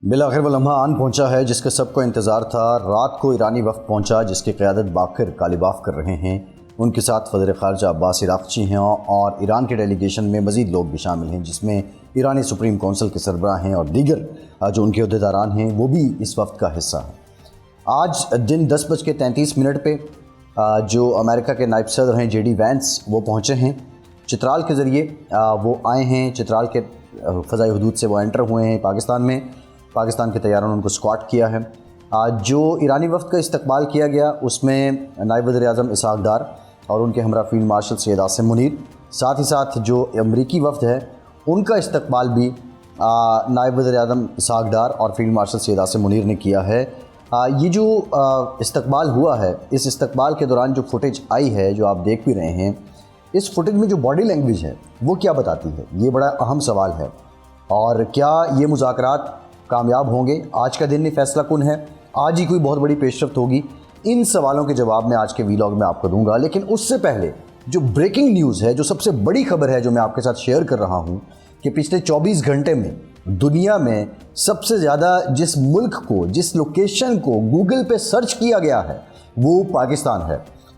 بالآخر وہ لمحہ آن پہنچا ہے جس کا سب کو انتظار تھا۔ رات کو ایرانی وفد پہنچا جس کی قیادت باقر کالیباف کر رہے ہیں۔ ان کے ساتھ وزیر خارجہ عباس عراقچی ہیں اور ایران کے ڈیلیگیشن میں مزید لوگ بھی شامل ہیں، جس میں ایرانی سپریم کونسل کے سربراہ ہیں اور دیگر جو ان کے عہدیداران ہیں وہ بھی اس وفد کا حصہ ہیں۔ آج دن 10:33 پہ جو امریکہ کے نائب صدر ہیں JD وینس وہ پہنچے ہیں چترال کے ذریعے۔ وہ آئے ہیں چترال کے فضائی حدود سے، وہ انٹر ہوئے ہیں پاکستان میں۔ پاکستان کے طیاروں نے ان کو اسکواٹ کیا ہے۔ جو ایرانی وفد کا استقبال کیا گیا اس میں نائب وزیر اعظم اسحاق ڈار اور ان کے ہمراہ فیلڈ مارشل سید عاصم منیر، ساتھ ہی ساتھ جو امریکی وفد ہے ان کا استقبال بھی نائب وزیر اعظم اسحاق ڈار اور فیلڈ مارشل سید عاصم منیر نے کیا ہے۔ یہ جو استقبال ہوا ہے، اس استقبال کے دوران جو فوٹیج آئی ہے جو آپ دیکھ بھی رہے ہیں، اس فوٹیج میں جو باڈی لینگویج ہے وہ کیا بتاتی ہے؟ یہ بڑا اہم سوال ہے۔ اور کیا یہ مذاکرات کامیاب ہوں گے؟ آج کا دن ہی فیصلہ کن ہے، آج ہی کوئی بہت بڑی پیش رفت ہوگی؟ ان سوالوں کے جواب میں آج کے ویلاگ میں آپ کو دوں گا، لیکن اس سے پہلے جو بریکنگ نیوز ہے، جو سب سے بڑی خبر ہے جو میں آپ کے ساتھ شیئر کر رہا ہوں کہ پچھلے 24 گھنٹے میں دنیا میں سب سے زیادہ جس ملک کو، جس لوکیشن کو گوگل پہ سرچ کیا گیا ہے وہ پاکستان ہے۔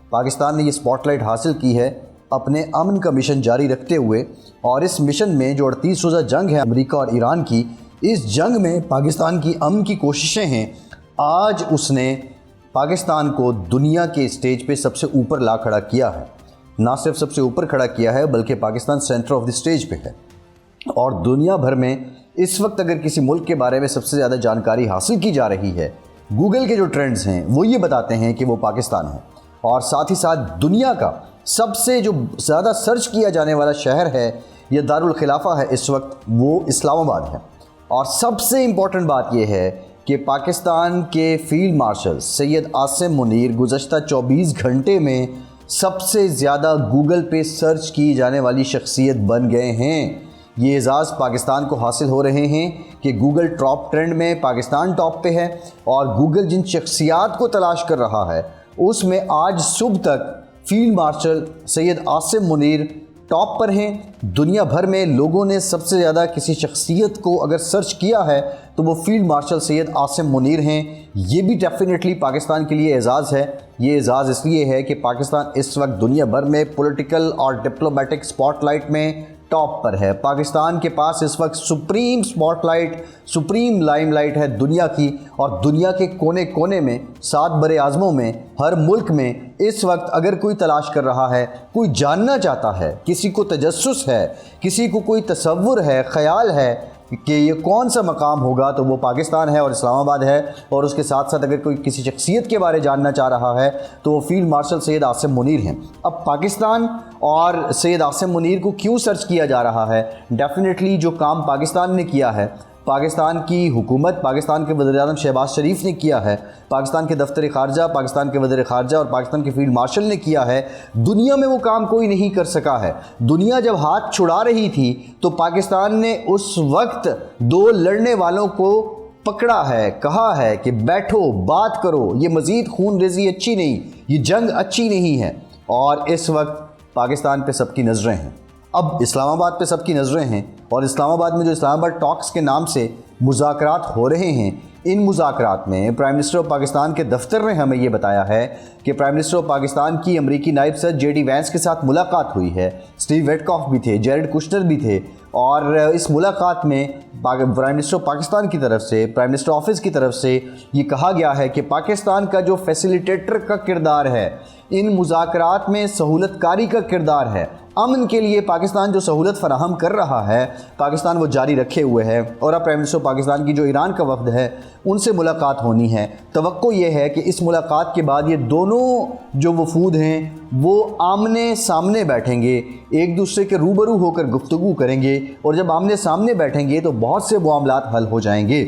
پاکستان نے یہ اسپاٹ لائٹ حاصل کی ہے اپنے امن کا مشن جاری رکھتے ہوئے، اور اس مشن میں جو 38 روزہ جنگ ہے امریکہ اور ایران کی، اس جنگ میں پاکستان کی امن کی کوششیں ہیں۔ آج اس نے پاکستان کو دنیا کے اسٹیج پہ سب سے اوپر لا کھڑا کیا ہے۔ نہ صرف سب سے اوپر کھڑا کیا ہے بلکہ Pakistan centre of the stage پہ ہے، اور دنیا بھر میں اس وقت اگر کسی ملک کے بارے میں سب سے زیادہ جانکاری حاصل کی جا رہی ہے، گوگل کے جو ٹرینڈز ہیں وہ یہ بتاتے ہیں کہ وہ پاکستان ہے۔ اور ساتھ ہی ساتھ دنیا کا سب سے جو زیادہ سرچ کیا جانے والا شہر ہے یا دارالخلافہ ہے اس وقت، وہ اسلام آباد ہے۔ اور سب سے امپورٹنٹ بات یہ ہے کہ پاکستان کے فیلڈ مارشل سید عاصم منیر گزشتہ 24 گھنٹے میں سب سے زیادہ گوگل پہ سرچ کی جانے والی شخصیت بن گئے ہیں۔ یہ اعزاز پاکستان کو حاصل ہو رہے ہیں کہ گوگل ٹاپ ٹرینڈ میں پاکستان ٹاپ پہ ہے، اور گوگل جن شخصیات کو تلاش کر رہا ہے اس میں آج صبح تک field marshal Syed Asim Munir top پر ہیں۔ دنیا بھر میں لوگوں نے سب سے زیادہ کسی شخصیت کو اگر سرچ کیا ہے تو وہ فیلڈ مارشل سید عاصم منیر ہیں۔ یہ بھی ڈیفینیٹلی پاکستان کے لیے اعزاز ہے۔ یہ اعزاز اس لیے ہے کہ پاکستان اس وقت دنیا بھر میں پولیٹیکل اور ڈپلومیٹک اسپاٹ لائٹ میں ٹاپ پر ہے۔ پاکستان کے پاس اس وقت سپریم اسپاٹ لائٹ، سپریم لائم لائٹ ہے دنیا کی، اور دنیا کے کونے کونے میں، 7 بر اعظموں میں، ہر ملک میں اس وقت اگر کوئی تلاش کر رہا ہے، کوئی جاننا چاہتا ہے، کسی کو تجسس ہے، کسی کو کوئی تصور ہے، خیال ہے کہ یہ کون سا مقام ہوگا، تو وہ پاکستان ہے اور اسلام آباد ہے۔ اور اس کے ساتھ ساتھ اگر کوئی کسی شخصیت کے بارے جاننا چاہ رہا ہے تو وہ فیلڈ مارشل سید عاصم منیر ہیں۔ اب پاکستان اور سید عاصم منیر کو کیوں سرچ کیا جا رہا ہے؟ ڈیفینیٹلی جو کام پاکستان نے کیا ہے، پاکستان کی حکومت، پاکستان کے وزیر اعظم شہباز شریف نے کیا ہے، پاکستان کے دفتر خارجہ، پاکستان کے وزیر خارجہ اور پاکستان کے فیلڈ مارشل نے کیا ہے، دنیا میں وہ کام کوئی نہیں کر سکا ہے۔ دنیا جب ہاتھ چھڑا رہی تھی تو پاکستان نے اس وقت 2 لڑنے والوں کو پکڑا ہے، کہا ہے کہ بیٹھو، بات کرو، یہ مزید خون ریزی اچھی نہیں، یہ جنگ اچھی نہیں ہے۔ اور اس وقت پاکستان پہ سب کی نظریں ہیں، اب اسلام آباد پہ سب کی نظریں ہیں، اور اسلام آباد میں جو اسلام آباد ٹاکس کے نام سے مذاکرات ہو رہے ہیں، ان مذاکرات میں پرائم منسٹر آف پاکستان کے دفتر نے ہمیں یہ بتایا ہے کہ پرائم منسٹر آف پاکستان کی امریکی نائب صدر JD وینس کے ساتھ ملاقات ہوئی ہے۔ اسٹیو ویٹکاف بھی تھے، جیرڈ کشنر بھی تھے، اور اس ملاقات میں پرائم منسٹر آف پاکستان کی طرف سے، پرائم منسٹر آفس کی طرف سے یہ کہا گیا ہے کہ پاکستان کا جو فیسیلیٹیٹر کا کردار ہے، ان مذاکرات میں سہولت کاری کا کردار ہے، امن کے لیے پاکستان جو سہولت فراہم کر رہا ہے، پاکستان وہ جاری رکھے ہوئے ہے۔ اور اب پرائم منسٹر پاکستان کی جو ایران کا وفد ہے ان سے ملاقات ہونی ہے۔ توقع یہ ہے کہ اس ملاقات کے بعد یہ دونوں جو وفود ہیں وہ آمنے سامنے بیٹھیں گے، ایک دوسرے کے روبرو ہو کر گفتگو کریں گے، اور جب آمنے سامنے بیٹھیں گے تو بہت سے معاملات حل ہو جائیں گے۔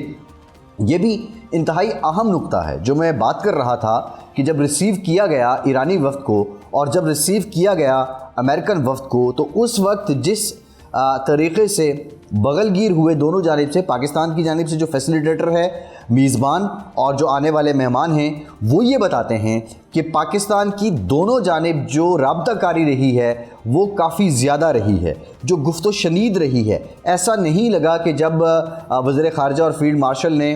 یہ بھی انتہائی اہم نقطہ ہے جو میں بات کر رہا تھا کہ جب ریسیو کیا گیا ایرانی وفد کو اور جب ریسیو کیا گیا امریکن وفد کو، تو اس وقت جس طریقے سے बगलगीर हुए दोनों जानिब से। पाकिस्तान की जानिब से जो फैसिलिटेटर है, मेज़बान और जो आने वाले मेहमान हैं, वो ये बताते हैं कि पाकिस्तान की दोनों जानिब जो राब्ताकारी रही है वो काफ़ी ज़्यादा रही है, जो गुफ्तो शनीद रही है। ऐसा नहीं लगा कि जब वज़ीर ख़ारजा और फील्ड मार्शल ने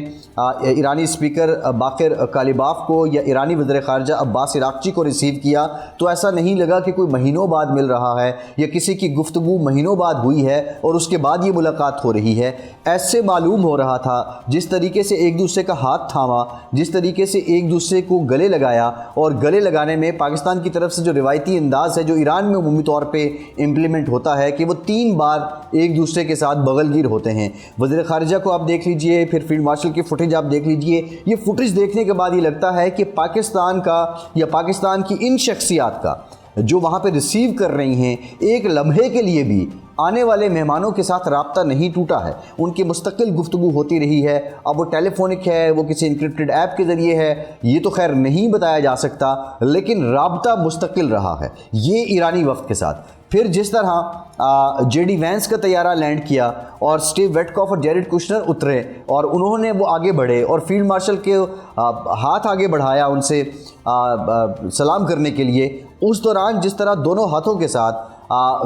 ईरानी स्पीकर बाक़िर कालिबाफ को या ईरानी वज़ीर ख़ारजा अब्बास इराक़ची को रिसीव किया तो ऐसा नहीं लगा कि कोई महीनों बाद मिल रहा है या किसी की गुफ्तगू महीनों बाद हुई है और उसके बाद ये मुलाकात हो रही है। ऐसे मालूम हो रहा था जिस तरीके से एक दूसरे का हाथ थामा, जिस तरीके से एक दूसरे को गले लगाया, और गले लगाने में पाकिस्तान की तरफ से जो रिवायती अंदाज़ है जो ईरान में उमूमी तौर पे इम्प्लीमेंट होता है कि वो 3 बार एक दूसरे के साथ बगलगीर होते हैं। वज़ीर ख़ारजा को आप देख लीजिए, फिर फील्ड मार्शल की फुटेज आप देख लीजिए। ये फुटेज देखने के बाद ये लगता है कि पाकिस्तान का या पाकिस्तान की इन शख्सियात का जो वहाँ पे रिसीव कर रही हैं, एक लम्हे के लिए भी आने वाले मेहमानों के साथ राब्ता नहीं टूटा है। उनकी मुस्तकिल गुफ्तगू होती रही है। अब वो टेलीफोनिक है, वो किसी इंक्रिप्टेड ऐप के ज़रिए है, ये तो खैर नहीं बताया जा सकता, लेकिन राब्ता मुस्तकिल रहा है ये ईरानी वफ़द के साथ। फिर जिस तरह जेडी वैंस का तैयारा लैंड किया और स्टीव वेटकॉफ और जेरेड कुशनर उतरे और उन्होंने वो आगे बढ़े और फील्ड मार्शल के हाथ आगे बढ़ाया उनसे सलाम करने के लिए, उस दौरान जिस तरह दोनों हाथों के साथ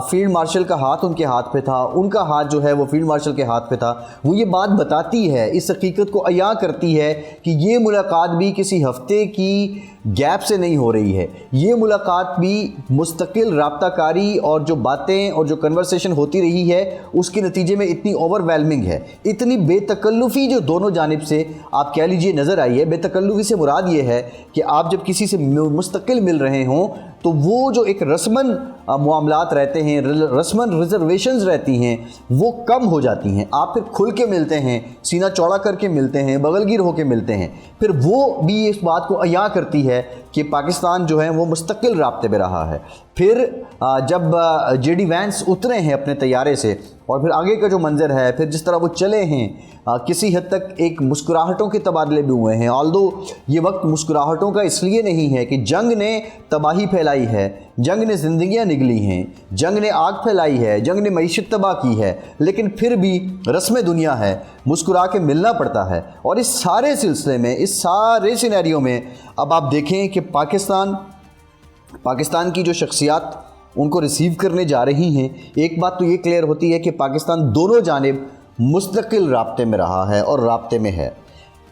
फील्ड मार्शल का हाथ उनके हाथ पे था, उनका हाथ जो है वो फील्ड मार्शल के हाथ पे था, वो ये बात बताती है, इस हकीकत को अया करती है कि ये मुलाकात भी किसी हफ्ते की गैप से नहीं हो रही है। ये मुलाकात भी मुस्तकिल राब्ताकारी और जो बातें और जो कन्वर्सेशन होती रही है उसके नतीजे में इतनी ओवरवेलमिंग है, इतनी बेतकल्लुफ़ी जो दोनों जानिब से आप कह लीजिए नज़र आई है। बेतकल्लुफ़ी से मुराद ये है कि आप जब किसी से मुस्तकिल मिल रहे हों तो वो जो एक रस्मन मामलात रहते हैं, रस्मन रिजर्वेशंस रहती हैं, वो कम हो जाती हैं। आप फिर खुल के मिलते हैं, सीना चौड़ा करके मिलते हैं, बगलगीर होके मिलते हैं। फिर वो भी इस बात को अया करती है कि पाकिस्तान जो है वो मुस्तकिल राब्ते में रहा है। फिर जब जेडी वैंस उतरे हैं अपने तैयारे से और फिर आगे का जो मंज़र है, फिर जिस तरह वो चले हैं, किसी हद तक एक मुस्कुराहटों के तबादले भी हुए हैं। ऑल्दो ये वक्त मुस्कुराहटों का इसलिए नहीं है कि जंग ने तबाही फैलाई है, जंग ने ज़िंदगियाँ निगली हैं, जंग ने आग फैलाई है, जंग ने मईशत तबाह की है, लेकिन फिर भी रस्म दुनिया है, मुस्कुरा के मिलना पड़ता है। और इस सारे सिलसिले में, इस सारे सिनेरियो में अब आप देखें कि पाकिस्तान की जो शख्सियात उनको रिसीव करने जा रही हैं, एक बात तो ये क्लियर होती है कि पाकिस्तान दोनों जानिब मुस्तकिल राब्ते में रहा है और राब्ते में है।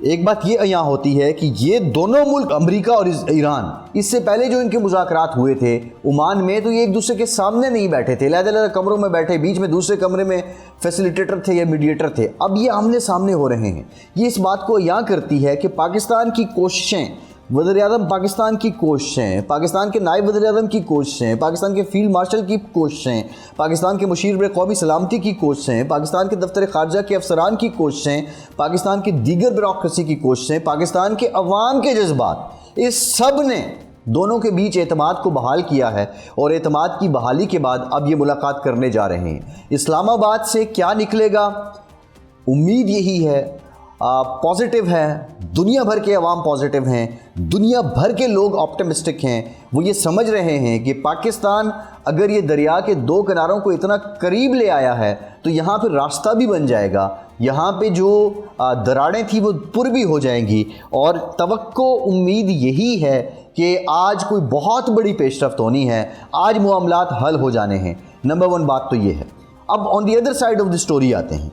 एक बात ये यहाँ होती है कि ये दोनों मुल्क अमेरिका और ईरान, इससे पहले जो इनके मुज़ाकरात हुए थे ओमान में, तो ये एक दूसरे के सामने नहीं बैठे थे, अलग-अलग कमरों में बैठे, बीच में दूसरे कमरे में फैसिलिटेटर थे या मीडिएटर थे। अब ये आमने सामने हो रहे हैं। ये इस बात को यहाँ करती है कि पाकिस्तान की कोशिशें, वज़ीर-ए-आज़म पाकिस्तान की कोशिशें, पाकिस्तान के नायब वज़ीर-ए-आज़म की कोशिशें, पाकिस्तान के फील्ड मार्शल की कोशिशें, पाकिस्तान के मुशीर कौमी सलामती की कोशिशें, पाकिस्तान के दफ्तर ख़ारजा के अफसरान की कोशिशें, पाकिस्तान की दीगर ब्यूरोक्रेसी की कोशिशें, पाकिस्तान के अवाम के जज्बात, इस सब ने दोनों के बीच एतमाद को बहाल किया है। और एतमाद की बहाली के बाद अब ये मुलाकात करने जा रहे हैं। इस्लामाबाद से क्या निकलेगा, उम्मीद यही है, पॉजिटिव है, दुनिया भर के अवाम पॉजिटिव हैं, दुनिया भर के लोग ऑप्टिमिस्टिक हैं। वो ये समझ रहे हैं कि पाकिस्तान अगर ये दरिया के 2 किनारों को इतना करीब ले आया है तो यहाँ पे रास्ता भी बन जाएगा, यहाँ पे जो दरारें थी वो पुर भी हो जाएंगी। और तवक्को उम्मीद यही है कि आज कोई बहुत बड़ी पेशरफ्त होनी है, आज मामलात हल हो जाने हैं। नंबर 1 बात तो ये है। अब on the other side of the story आते हैं।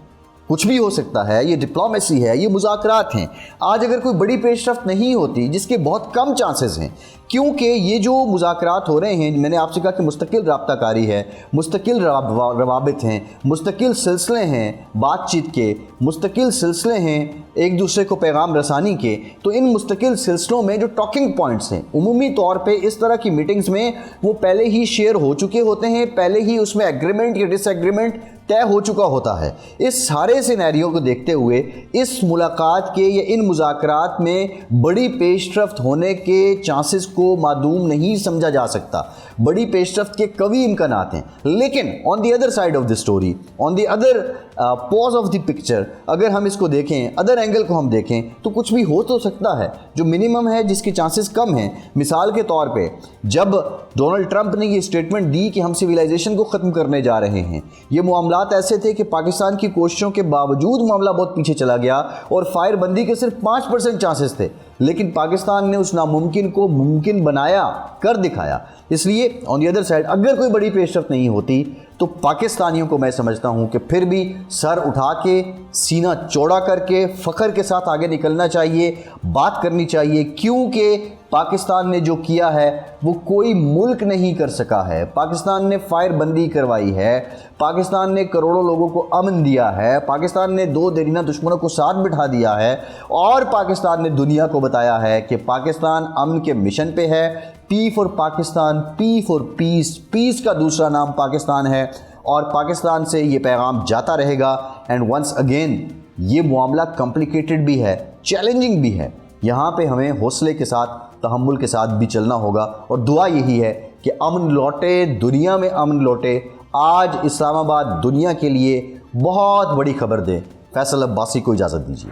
कुछ भी हो सकता है, ये डिप्लोमेसी है, ये मुज़ाकरात हैं। आज अगर कोई बड़ी पेशरफ्त नहीं होती, जिसके बहुत कम चांसेस हैं, क्योंकि ये जो मुज़ाकरात हो रहे हैं, मैंने आपसे कहा कि मुस्तकिल राब्ताकारी है, मुस्तकिल रवाबित हैं, मुस्तकिल सिलसिले हैं बातचीत के, मुस्तकिल सिलसिले हैं एक दूसरे को पैगाम रसानी के। तो इन मुस्तकिल सिलसिलों में जो टॉकिंग पॉइंट्स हैं, उमूमी तौर पे इस तरह की मीटिंग्स में वो पहले ही शेयर हो चुके होते हैं, पहले ही उसमें एग्रीमेंट या डिसएग्रीमेंट तय हो चुका होता है। इस सारे सिनेरियो को देखते हुए इस मुलाकात के या इन मुज़ाकरात में बड़ी पेशरफ्त होने के चांसेस को को मादूम नहीं समझा जा सकता, बड़ी पेशरफ्त के कवी इम्कानात हैं। लेकिन on the other side of the story, on the other pause of the picture, अगर हम इसको देखें, अदर एंगल को हम देखें, तो कुछ भी हो तो सकता है जो मिनिमम है, जिसके चांसेस कम हैं। मिसाल के तौर पे जब डोनाल्ड ट्रंप ने ये स्टेटमेंट दी कि हम सिविलाइजेशन को ख़त्म करने जा रहे हैं, ये मामलात ऐसे थे कि पाकिस्तान की कोशिशों के बावजूद मामला बहुत पीछे चला गया और फायर बंदी के सिर्फ 5% चांसेस थे, लेकिन पाकिस्तान ने उस नामुमकिन को मुमकिन बनाया, कर दिखाया। इसलिए ऑन दी अदर साइड अगर कोई बड़ी पेशरफ्त नहीं होती तो पाकिस्तानियों को मैं समझता हूं कि फिर भी सर उठा के, सीना चौड़ा करके, फ़ख्र के साथ आगे निकलना चाहिए, बात करनी चाहिए, क्योंकि पाकिस्तान ने जो किया है वो कोई मुल्क नहीं कर सका है। पाकिस्तान ने फायर बंदी करवाई है, पाकिस्तान ने करोड़ों लोगों को अमन दिया है, पाकिस्तान ने 2 देरीना दुश्मनों को साथ बिठा दिया है, और पाकिस्तान ने दुनिया को बताया है कि पाकिस्तान अमन के मिशन पे है। P for Pakistan, P for peace, peace का दूसरा नाम पाकिस्तान है, और पाकिस्तान से ये पैगाम जाता रहेगा। एंड वंस अगेन ये मामला कॉम्प्लिकेटेड भी है, चैलेंजिंग भी है। यहाँ पे हमें हौसले के साथ, तहम्मुल के साथ भी चलना होगा, और दुआ यही है कि अमन लौटे, दुनिया में अमन लौटे। आज इस्लामाबाद दुनिया के लिए बहुत बड़ी खबर दे। फैसल अब्बासी को इजाज़त दीजिए।